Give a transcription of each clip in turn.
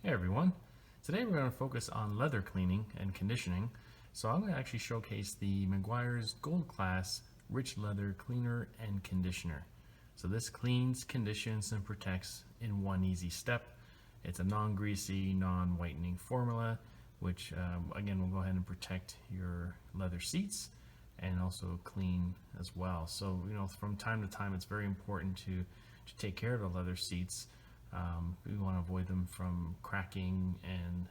Hey everyone, today we're going to focus on leather cleaning and conditioning. So I'm going to actually showcase the Meguiar's Gold Class Rich Leather Cleaner and Conditioner. So this cleans, conditions, and protects in one easy step. It's a non-greasy, non-whitening formula, which again will go ahead and protect your leather seats and also clean as well. So from time to time it's very important to take care of the leather seats. We want to avoid them from cracking and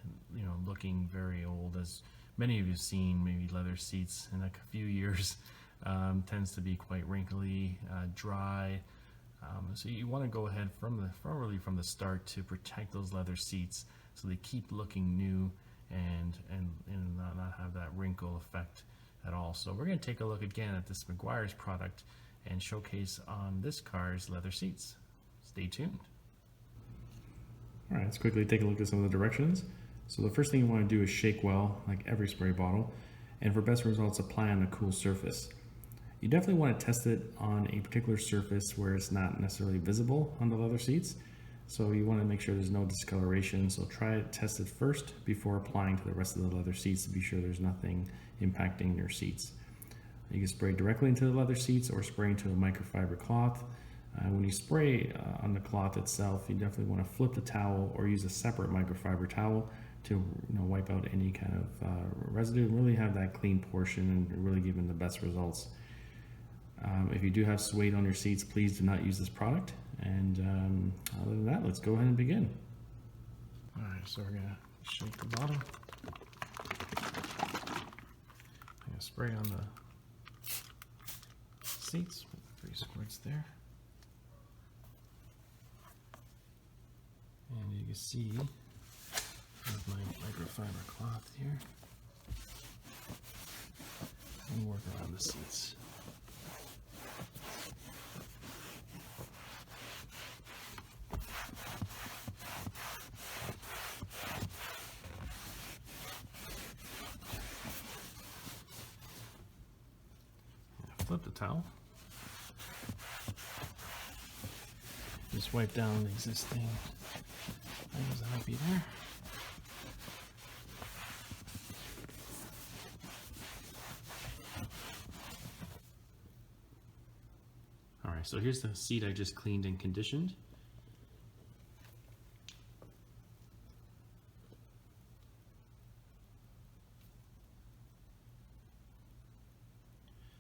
looking very old. As many of you have seen, maybe leather seats in like a few years tends to be quite wrinkly, dry. So you want to go ahead from the start to protect those leather seats so they keep looking new and not have that wrinkle effect at all. So we're going to take a look again at this Meguiar's product and showcase on this car's leather seats. Stay tuned. All right, let's quickly take a look at some of the directions. So the first thing you want to do is shake well, like every spray bottle, and for best results, apply on a cool surface. You definitely want to test it on a particular surface where it's not necessarily visible on the leather seats. So you want to make sure there's no discoloration. So try to test it first before applying to the rest of the leather seats to be sure there's nothing impacting your seats. You can spray directly into the leather seats or spray into a microfiber cloth. When you spray on the cloth itself, you definitely want to flip the towel or use a separate microfiber towel to wipe out any kind of residue and really have that clean portion and really give them the best results. If you do have suede on your seats, please do not use this product. And other than that, let's go ahead and begin. All right, so we're gonna shake the bottom. I'm gonna spray on the seats with 3 squirts there. And you can see with my microfiber cloth here and work around the seats. Flip the towel. Just wipe down the existing items that might be there. Alright, so here's the seat I just cleaned and conditioned.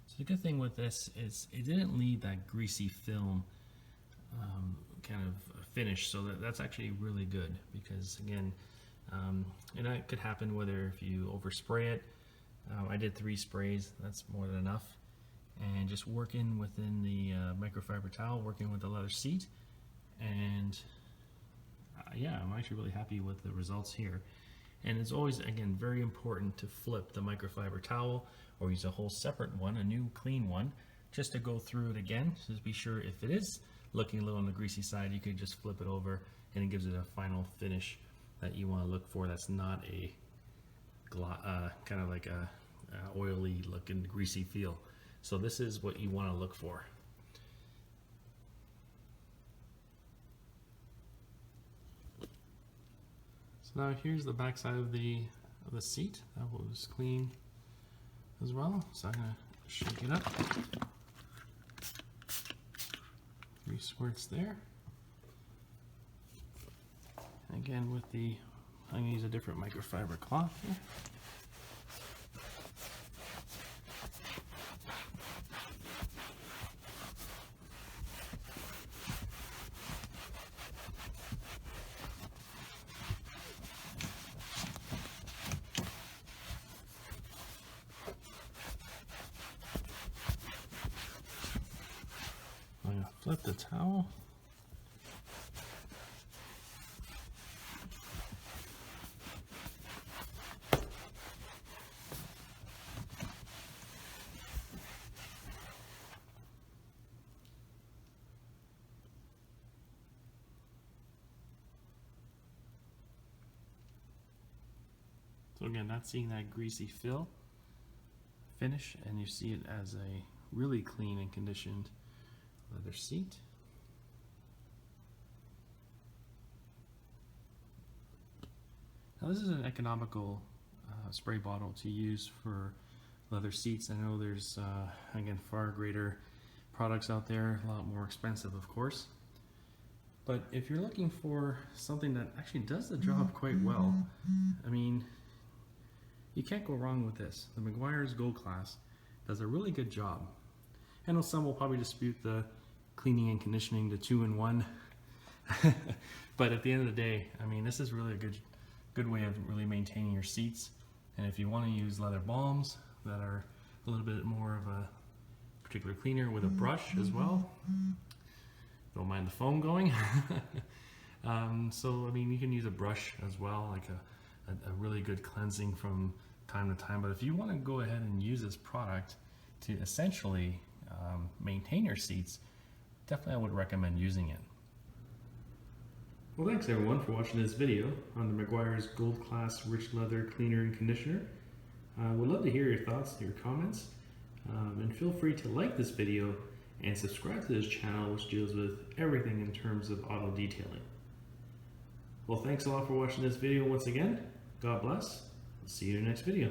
So the good thing with this is it didn't leave that greasy film kind of finish, so that's actually really good because again, and that could happen whether if you overspray it. I did 3 sprays, that's more than enough, and just working within the microfiber towel, working with the leather seat, and yeah, I'm actually really happy with the results here. And it's always, again, very important to flip the microfiber towel or use a whole separate one, a new clean one, just to go through it again. So just be sure if it is looking a little on the greasy side, you could just flip it over and it gives it a final finish that you want to look for. That's not a kind of like a oily looking greasy feel. So this is what you want to look for. So now here's the back side of the seat. That was clean as well. So I'm gonna shake it up. 3 squirts there. And again with I'm gonna use a different microfiber cloth here. I'm gonna flip the towel. So again, not seeing that greasy finish, and you see it as a really clean and conditioned leather seat. Now this is an economical spray bottle to use for leather seats. I know there's, again, far greater products out there, a lot more expensive of course. But if you're looking for something that actually does the job quite well, I mean, you can't go wrong with this. The Meguiar's Gold Class does a really good job. I know some will probably dispute the cleaning and conditioning, the 2-in-1. But at the end of the day, I mean, this is really a good way of really maintaining your seats. And if you want to use leather balms that are a little bit more of a particular cleaner with a brush as well, don't mind the foam going. So I mean, you can use a brush as well, like a really good cleansing from time to time. But if you want to go ahead and use this product to essentially maintain your seats, definitely I would recommend using it. Well, thanks everyone for watching this video on the Meguiar's Gold Class Rich Leather Cleaner and Conditioner. We'd love to hear your thoughts, your comments, and feel free to like this video and subscribe to this channel, which deals with everything in terms of auto detailing. Well, thanks a lot for watching this video once again. God bless. I'll see you in the next video.